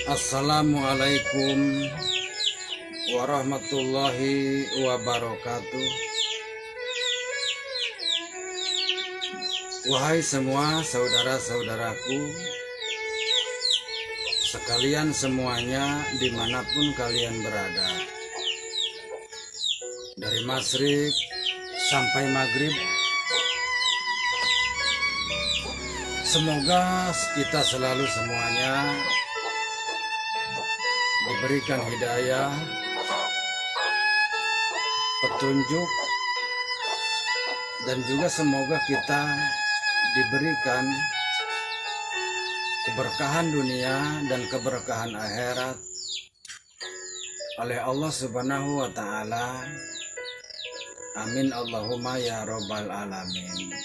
Assalamualaikum warahmatullahi wabarakatuh. Wahai semua saudara-saudaraku sekalian semuanya dimanapun kalian berada, dari maghrib sampai maghrib, semoga kita selalu semuanya diberikan hidayah, petunjuk, dan juga semoga kita diberikan keberkahan dunia dan keberkahan akhirat oleh Allah Subhanahu wa Ta'ala. Amin Allahumma ya Rabbal Alamin.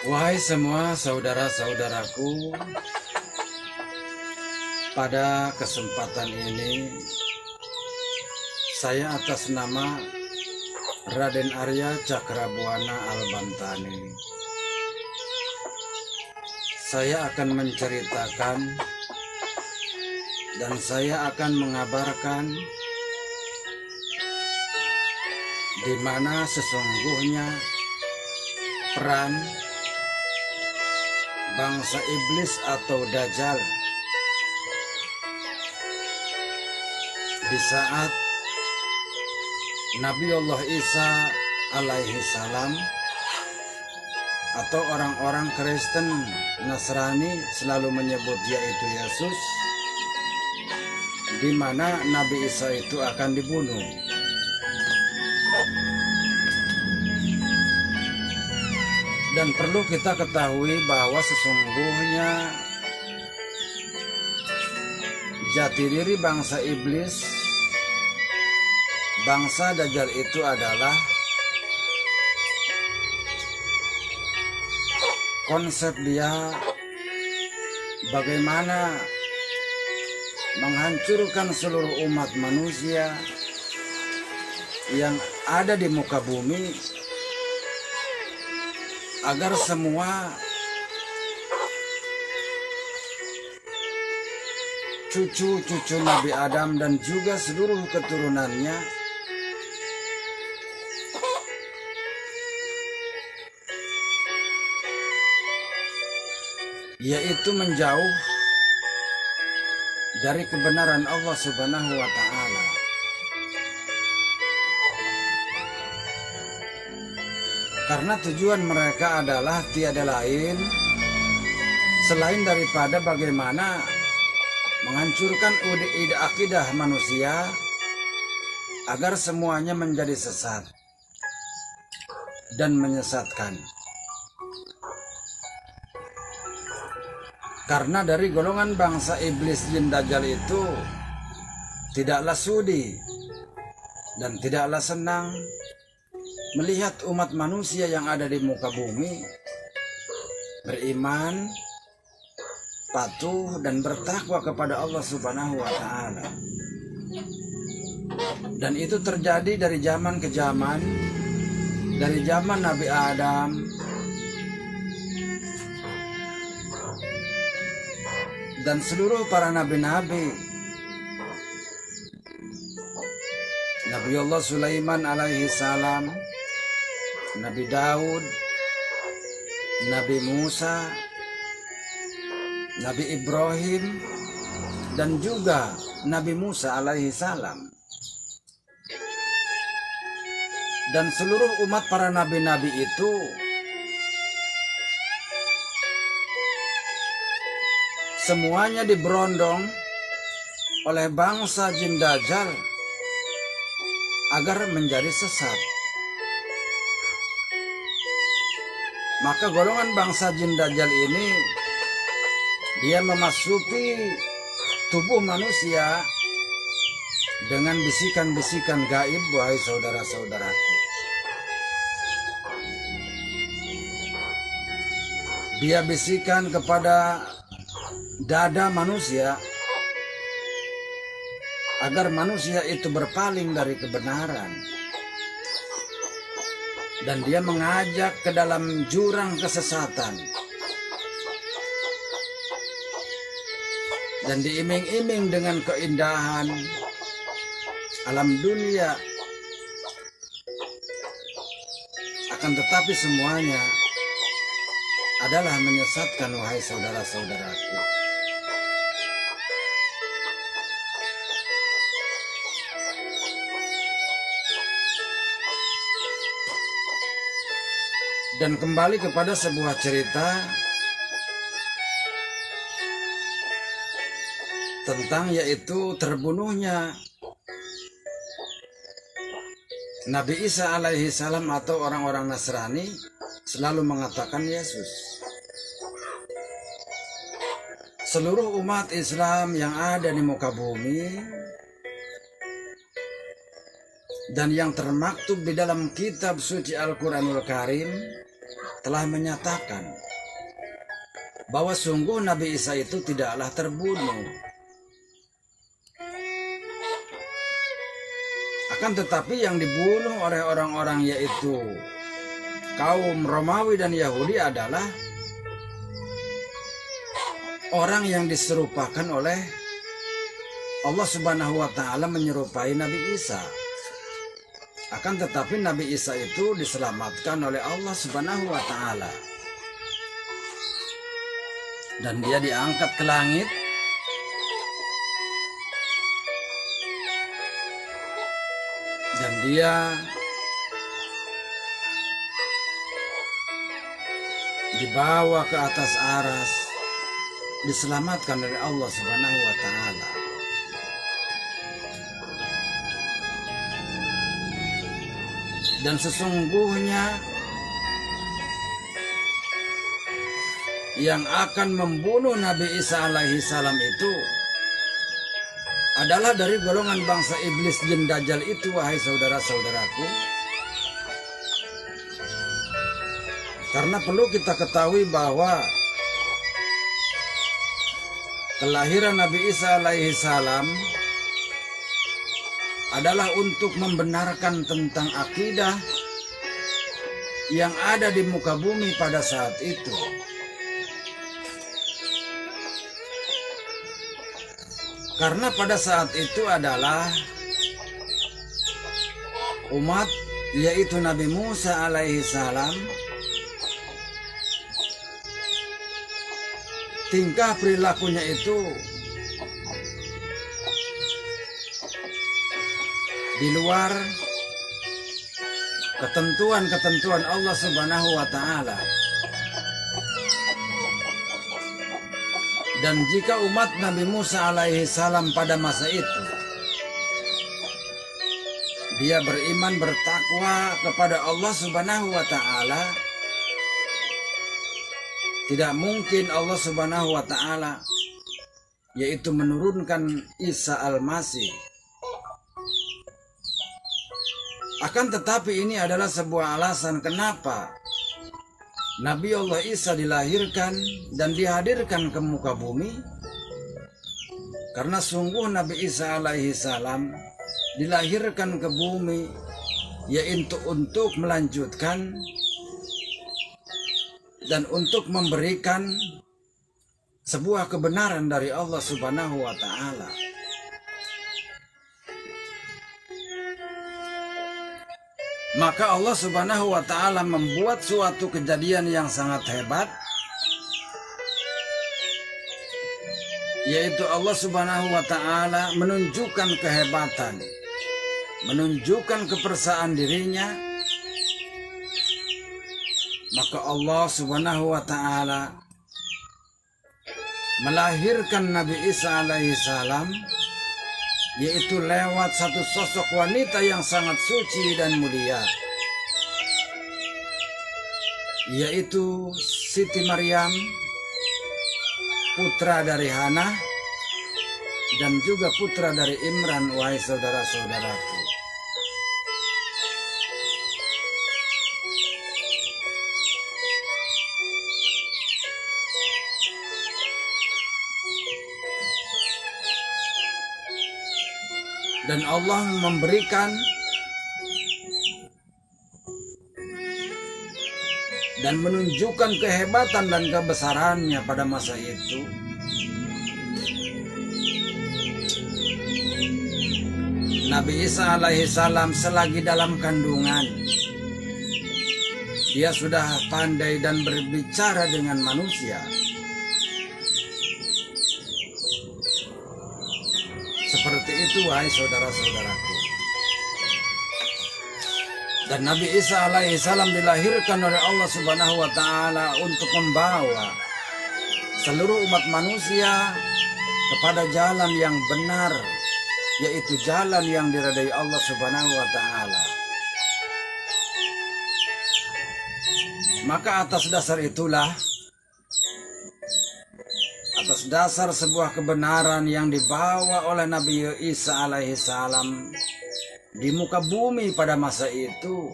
Wahai semua saudara-saudaraku, pada kesempatan ini saya atas nama Raden Arya Cakrabuana Al-Bantani, saya akan menceritakan dan saya akan mengabarkan di mana sesungguhnya peran bangsa iblis atau Dajjal di saat Nabi Allah Isa alaihi salam atau orang-orang Kristen Nasrani selalu menyebut yaitu Yesus, di mana Nabi Isa itu akan dibunuh. Dan perlu kita ketahui bahwa sesungguhnya jati diri bangsa iblis, bangsa Dajjal itu adalah konsep dia bagaimana menghancurkan seluruh umat manusia yang ada di muka bumi, agar semua cucu-cucu Nabi Adam dan juga seluruh keturunannya yaitu menjauh dari kebenaran Allah Subhanahu wa Ta'ala. Karena tujuan mereka adalah tiada lain selain daripada bagaimana menghancurkan akidah manusia agar semuanya menjadi sesat dan menyesatkan. Karena dari golongan bangsa iblis jin Dajjal itu tidaklah sudi dan tidaklah senang melihat umat manusia yang ada di muka bumi beriman, patuh dan bertakwa kepada Allah Subhanahu wa Ta'ala. Dan itu terjadi dari zaman ke zaman, dari zaman Nabi Adam dan seluruh para nabi-nabi, Nabi Allah Sulaiman alaihi salam, Nabi Daud, Nabi Musa, Nabi Ibrahim, dan juga Nabi Musa alaihi salam. Dan seluruh umat para nabi-nabi itu semuanya diberondong oleh bangsa jin Dajjal agar menjadi sesat. Maka golongan bangsa jin Dajjal ini dia memasuki tubuh manusia dengan bisikan-bisikan gaib, wahai saudara-saudaraku. Dia bisikan kepada dada manusia agar manusia itu berpaling dari kebenaran. Dan dia mengajak ke dalam jurang kesesatan. Dan diiming-iming dengan keindahan alam dunia. Akan tetapi semuanya adalah menyesatkan, wahai saudara-saudaraku. Dan kembali kepada sebuah cerita tentang yaitu terbunuhnya Nabi Isa alaihi salam atau orang-orang Nasrani selalu mengatakan Yesus. Seluruh umat Islam yang ada di muka bumi dan yang termaktub di dalam kitab suci Al-Quranul Karim telah menyatakan bahwa sungguh Nabi Isa itu tidaklah terbunuh. Akan tetapi yang dibunuh oleh orang-orang yaitu kaum Romawi dan Yahudi adalah orang yang diserupakan oleh Allah Subhanahu wa Ta'ala menyerupai Nabi Isa. Akan tetapi Nabi Isa itu diselamatkan oleh Allah Subhanahu wa Ta'ala. Dan dia diangkat ke langit. Dan dia dibawa ke atas aras, diselamatkan oleh Allah Subhanahu wa Ta'ala. Dan sesungguhnya yang akan membunuh Nabi Isa alaihi salam itu adalah dari golongan bangsa iblis jin dajjal itu, wahai saudara-saudaraku. Karena perlu kita ketahui bahwa kelahiran Nabi Isa alaihi salam adalah untuk membenarkan tentang akidah yang ada di muka bumi pada saat itu. Karena pada saat itu adalah umat yaitu Nabi Musa alaihi salam tingkah perilakunya itu di luar ketentuan-ketentuan Allah Subhanahu wa Ta'ala. Dan jika umat Nabi Musa alaihi salam pada masa itu dia beriman bertakwa kepada Allah Subhanahu wa Ta'ala, tidak mungkin Allah Subhanahu wa Ta'ala yaitu menurunkan Isa al-Masih. Akan tetapi ini adalah sebuah alasan kenapa Nabi Allah Isa dilahirkan dan dihadirkan ke muka bumi. Karena sungguh Nabi Isa alaihi salam dilahirkan ke bumi yaitu untuk melanjutkan dan untuk memberikan sebuah kebenaran dari Allah Subhanahu wa Ta'ala. Maka Allah Subhanahu wa Ta'ala membuat suatu kejadian yang sangat hebat, yaitu Allah Subhanahu wa Ta'ala menunjukkan kehebatan, menunjukkan kepersaan dirinya. Maka Allah Subhanahu wa Ta'ala melahirkan Nabi Isa alaihi salam, yaitu lewat satu sosok wanita yang sangat suci dan mulia, yaitu Siti Maryam, putra dari Hana dan juga putra dari Imran, wahai saudara-saudaraku. Dan Allah memberikan dan menunjukkan kehebatan dan kebesarannya pada masa itu. Nabi Isa alaihissalam selagi dalam kandungan, dia sudah pandai dan berbicara dengan manusia. Seperti itu, wahai saudara-saudaraku. Dan Nabi Isa alaihissalam dilahirkan oleh Allah Subhanahu wa Ta'ala untuk membawa seluruh umat manusia kepada jalan yang benar, yaitu jalan yang diridai Allah Subhanahu wa Ta'ala. Maka atas dasar itulah, atas dasar sebuah kebenaran yang dibawa oleh Nabi Isa alaihissalam di muka bumi pada masa itu,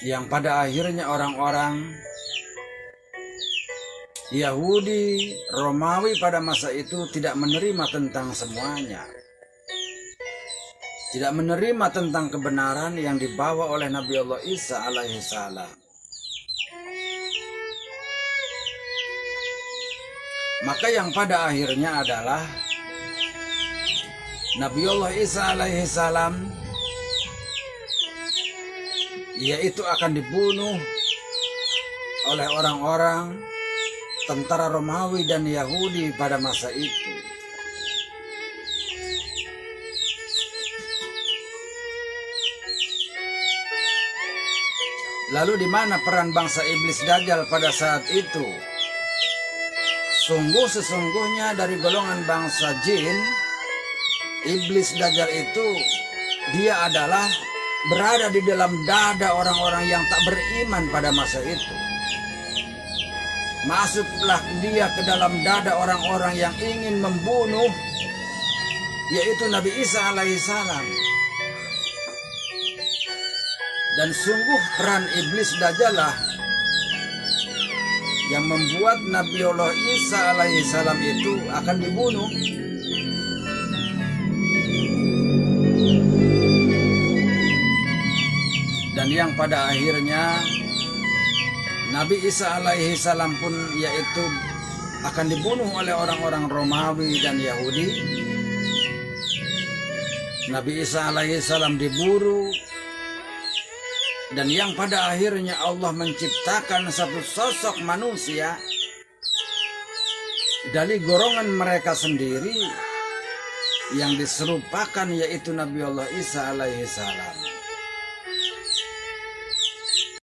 yang pada akhirnya orang-orang Yahudi, Romawi pada masa itu tidak menerima tentang semuanya, tidak menerima tentang kebenaran yang dibawa oleh Nabi Allah Isa alaihissalam. Maka yang pada akhirnya adalah Nabi Allah Isa alaihissalam, yaitu akan dibunuh oleh orang-orang tentara Romawi dan Yahudi pada masa itu. Lalu di mana peran bangsa iblis Dajjal pada saat itu? Sesungguhnya dari golongan bangsa jin, iblis Dajjal itu dia adalah berada di dalam dada orang-orang yang tak beriman pada masa itu. Masuklah dia ke dalam dada orang-orang yang ingin membunuh, yaitu Nabi Isa alaihissalam. Dan sungguh peran iblis Dajjal lah yang membuat Nabi Allah Isa alaihissalam itu akan dibunuh. Dan yang pada akhirnya Nabi Isa alaihissalam pun yaitu akan dibunuh oleh orang-orang Romawi dan Yahudi. Nabi Isa alaihissalam diburu. Dan yang pada akhirnya Allah menciptakan satu sosok manusia dari golongan mereka sendiri yang diserupakan, yaitu Nabi Allah Isa alaihissalam.